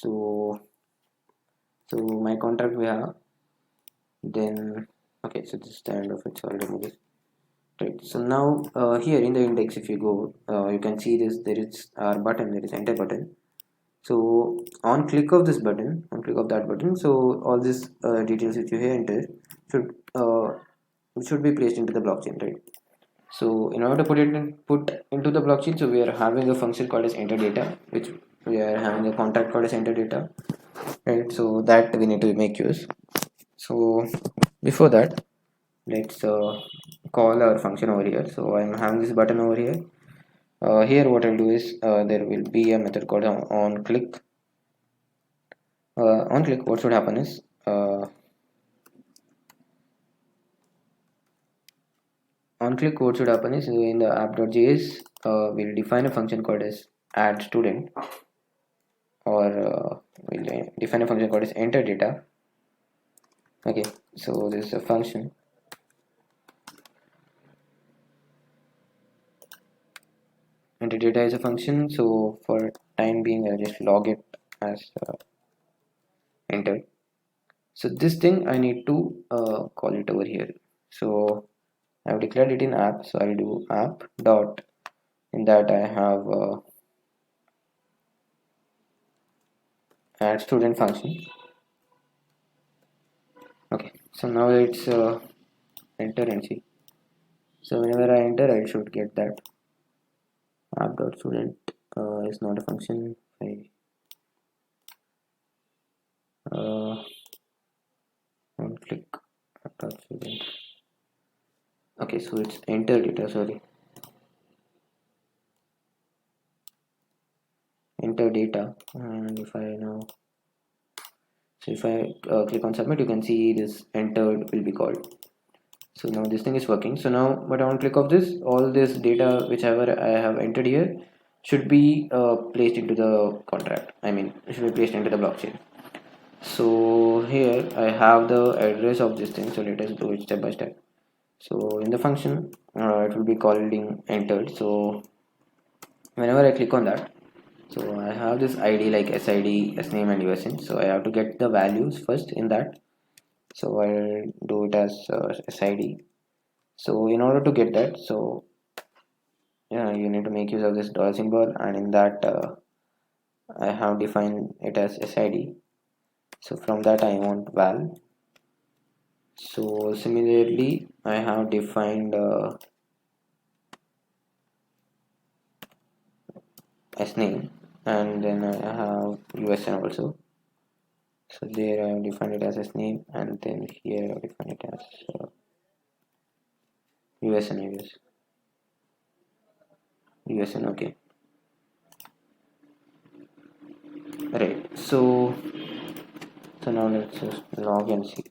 So my contract we have, then okay, so this is the end of it, so I'll remove this. Right, so now here in the index, if you go, you can see this, there is our button, there is enter button. So on click of this button, on click of that button, so all these details which you here enter should uh, should be placed into the blockchain, right? So in order to put into the blockchain, so we are having a function called as enter data, which we are having a contract called as enter data, right? So that we need to make use. So before that, let's call our function over here. So I'm having this button over here. Here what I'll do is there will be a method called on click. On click, what should happen is on click what should happen is in the app.js we'll define a function called as add student, or we'll define a function called as enter data. Okay, so this is a function. Enter data is a function, so for time being I'll just log it as enter. So this thing I need to call it over here. So I've declared it in app, so I'll do app dot, in that I have add student function. Okay, so now it's enter and see. So whenever I enter, I should get that app dot student is not a function. I on click app dot student. Okay, so it's enter data. Sorry, enter data. And if I now, so if I click on submit, you can see this entered will be called. So now this thing is working. So now, but on click of this, all this data whichever I have entered here should be placed into the contract. I mean, it should be placed into the blockchain. So here I have the address of this thing. So let us do it step by step. So in the function, it will be calling entered. So whenever I click on that, so I have this ID like SID, SNAME and USN. So I have to get the values first in that. So I'll do it as SID. So in order to get that, so yeah, you need to make use of this dollar symbol, and in that I have defined it as SID. So from that I want val. So similarly I have defined as name, and then I have USN also. So there I have defined it as a name, and then here I have defined it as USN, I guess. USN, okay. Right. So now let's just log and see.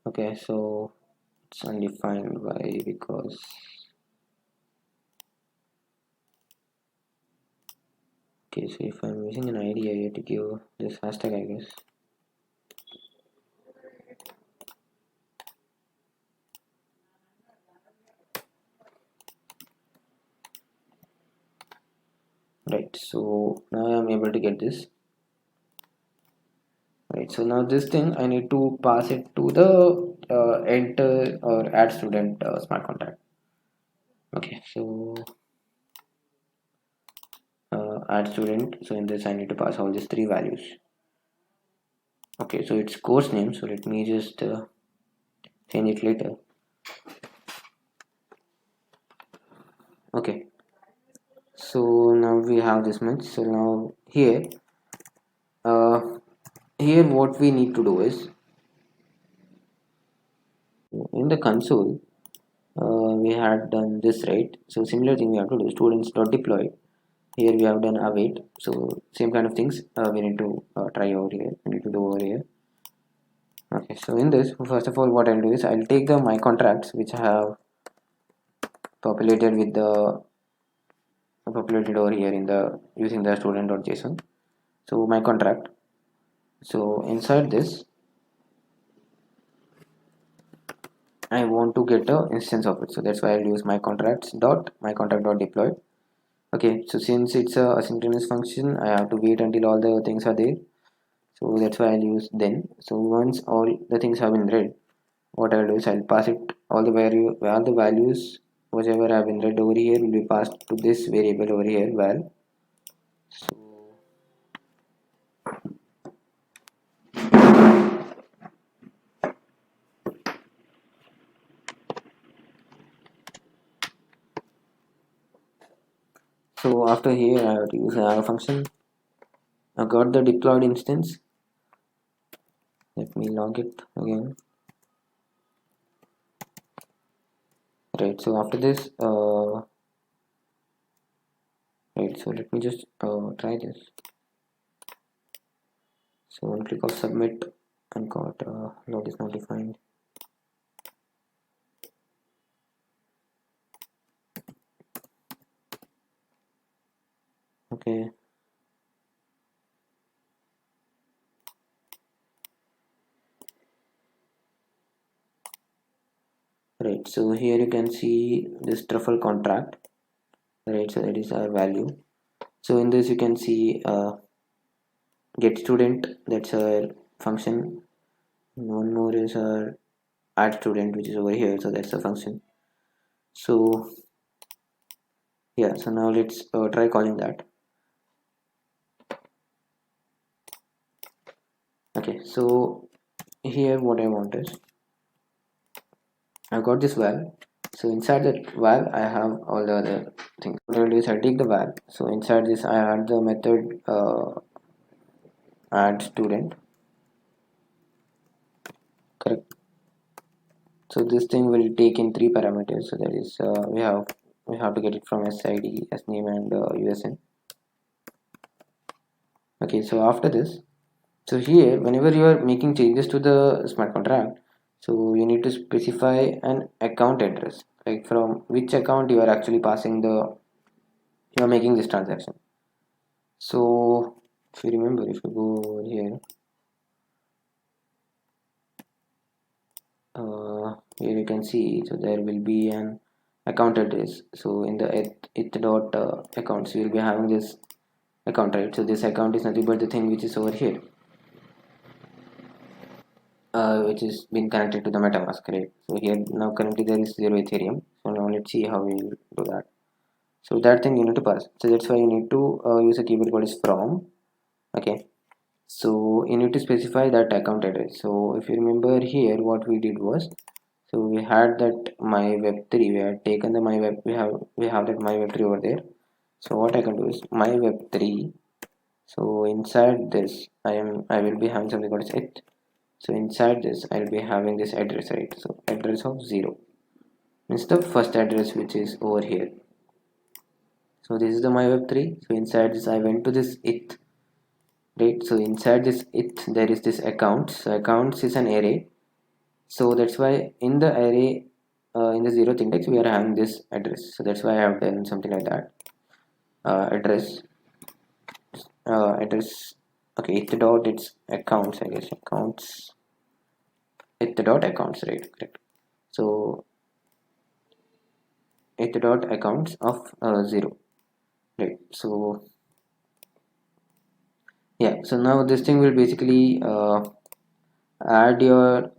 Okay, so it's undefined. Why? Because okay, so if I'm using an ID, I have to give this hashtag, I guess. Right, so now I'm able to get this. Right, so now this thing I need to pass it to the enter or add student smart contract. Okay, so add student, so in this I need to pass all these three values. Okay, so it's course name, so let me just change it later. Okay, so now we have this much. So now here here what we need to do is in the console we had done this, right? So similar thing we have to do, students.deploy. Here we have done await. So same kind of things we need to try over here. We need to do over here. Okay, so in this, first of all, what I'll do is I'll take the my contracts which I have populated with the populated over here in the using the student.json. So my contract, so inside this I want to get a instance of it, so that's why I'll use my contract dot deploy. Okay, so since it's a asynchronous function, I have to wait until all the things are there, so that's why I'll use then. So once all the things have been read, what I'll do is I'll pass it all the values whatever have been read over here will be passed to this variable over here val. So after here I have to use a function. I got the deployed instance. Let me log it again. Right, so after this right, so let me just try this. So one click of submit and got log is not defined. Okay, right, so here you can see this truffle contract, right? So that is our value. So in this you can see get student, that's our function. One more is our add student, which is over here, so that's the function. So yeah, so now let's try calling that. Okay, so here what I want is I've got this val, so inside that val I have all the other things. What I'll do is I'll take the val, so inside this I add the method add student, correct? So this thing will take in three parameters, so that is we have to get it from SID, as name, and USN. Okay, so after this, so here whenever you are making changes to the smart contract, so you need to specify an account address, like from which account you are actually passing the you are making this transaction. So if you remember, if you go over here, here you can see, so there will be an account address. So in the it dot accounts you will be having this account, right? So this account is nothing but the thing which is over here, which is been connected to the MetaMask, right? So here now currently there is 0 Ethereum. So now let's see how we will do that. So that thing you need to pass, so that's why you need to use a keyword called is from. Okay, so you need to specify that account address. So if you remember here, what we did was, so we had that my web3, we had taken the my web, we have that my web3 over there. So what I can do is my web3, so inside this I will be having something called as it. So inside this I'll be having this address, right? So address of 0 means the first address which is over here. So this is the my web3. So inside this I went to this it, right? So inside this it there is this accounts. So accounts is an array, so that's why in the array in the 0th index we are having this address. So that's why I have done something like that. Address address. Okay, it dot its accounts, I guess accounts, it dot accounts, right? Correct. So it dot accounts of 0, right? So yeah, so now this thing will basically add your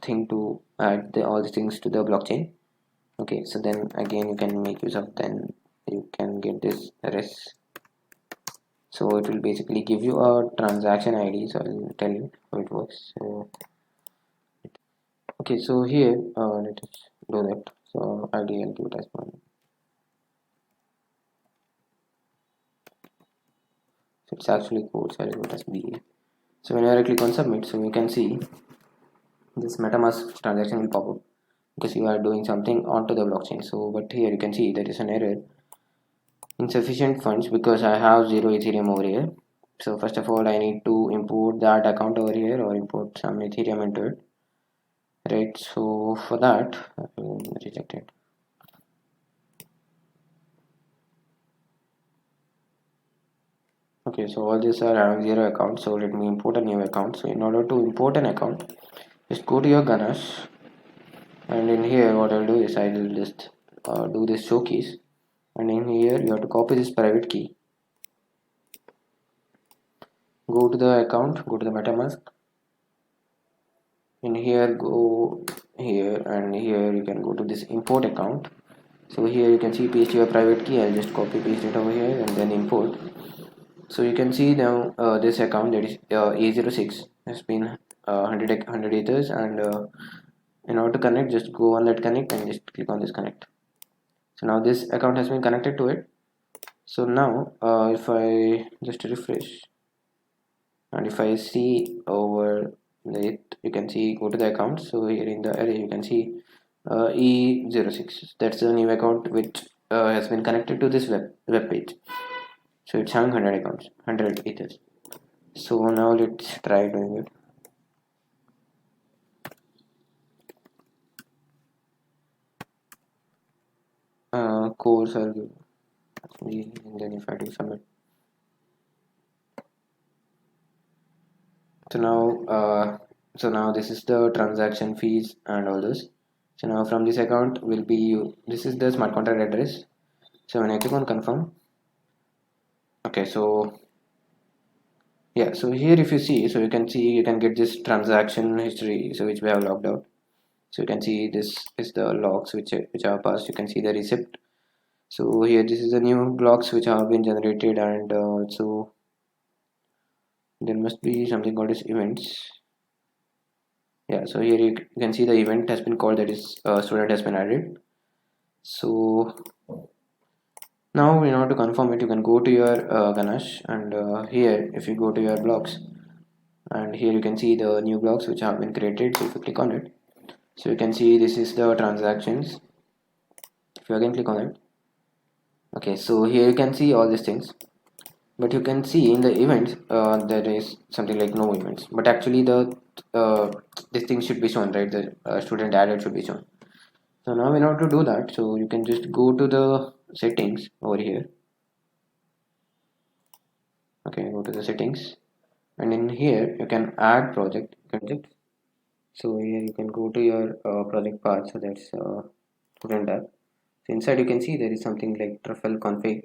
thing to add all the things to the blockchain. Okay, so then again you can make use of, then you can get this res. So it will basically give you a transaction ID, so I'll tell you how it works. So okay, so here let us do that. So ID I'll give it as one. So it's actually code, so I'll give it as BA. So whenever I click on submit, so you can see this MetaMask transaction will pop up because you are doing something onto the blockchain. So but here you can see there is an error, insufficient funds, because I have 0 Ethereum over here. So first of all I need to import that account over here or import some Ethereum into it, right? So for that I will reject it. Okay, so all these are having 0 accounts, so let me import a new account. So in order to import an account, just go to your Ganesh, and in here what I'll do is I will just do this show keys, and in here you have to copy this private key, go to the account, go to the MetaMask, in here go here, and here you can go to this import account. So here you can see paste your private key. I'll just copy paste it over here and then import. So you can see now this account, that is A06, has been 100 ethers, and in order to connect, just go on that connect and just click on this connect. So now this account has been connected to it. So now if I just refresh, and if I see over it, you can see go to the account. So here in the array you can see E06, that's the new account which has been connected to this web page. So it's having 100 accounts, 100 ethers. So now let's try doing it. Course I'll give and then if I do submit. So now this is the transaction fees and all this. So now from this account will be this is the smart contract address. So when I click on confirm, okay, so yeah, so here if you see, so you can see you can get this transaction history, so which we have logged out. So you can see this is the logs which are passed. You can see the receipt. So here this is the new blocks which have been generated, and so there must be something called as events. Yeah, so here you can see the event has been called, that is student has been added. So now in order to confirm it, you can go to your Ganesh, and here if you go to your blocks, and here you can see the new blocks which have been created. So if you click on it, so you can see this is the transactions. If you again click on it, okay, so here you can see all these things, but you can see in the events there is something like no events, but actually the uh, this thing should be shown, right? The student added should be shown. So now in order to do that, so you can just go to the settings over here. Okay, go to the settings, and in here you can add project. So here you can go to your project path, so that's student app. So inside you can see there is something like truffle config.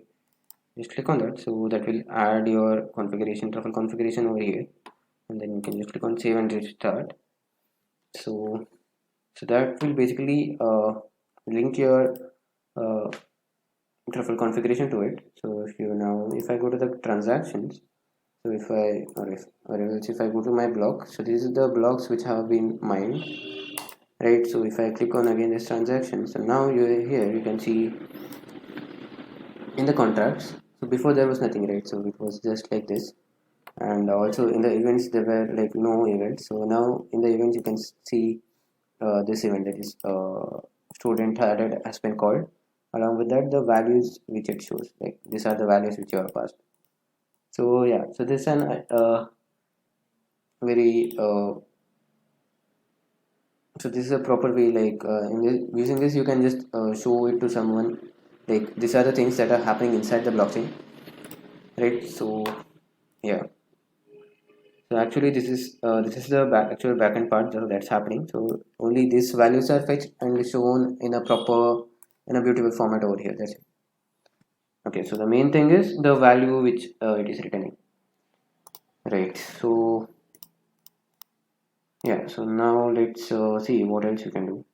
Just click on that, so that will add your configuration, truffle configuration over here, and then you can just click on save and restart. So that will basically link your uh, truffle configuration to it. So if I go to the transactions, so or else if I go to my block, so this is the blocks which have been mined, right? So if I click on again this transaction, so now here you can see in the contracts. So before there was nothing, right? So it was just like this, and also in the events there were like no events. So now in the events you can see this event, that is student added has been called. Along with that, the values which it shows, like these are the values which you have passed. So yeah, so this is an very so this is a proper way, like using this you can just show it to someone, like these are the things that are happening inside the blockchain, right? So yeah, so actually this is the actual backend part that's happening. So only these values are fetched and shown in a proper, in a beautiful format over here. That's it. Okay, so the main thing is the value which it is returning, right? So yeah, so now let's see what else you can do.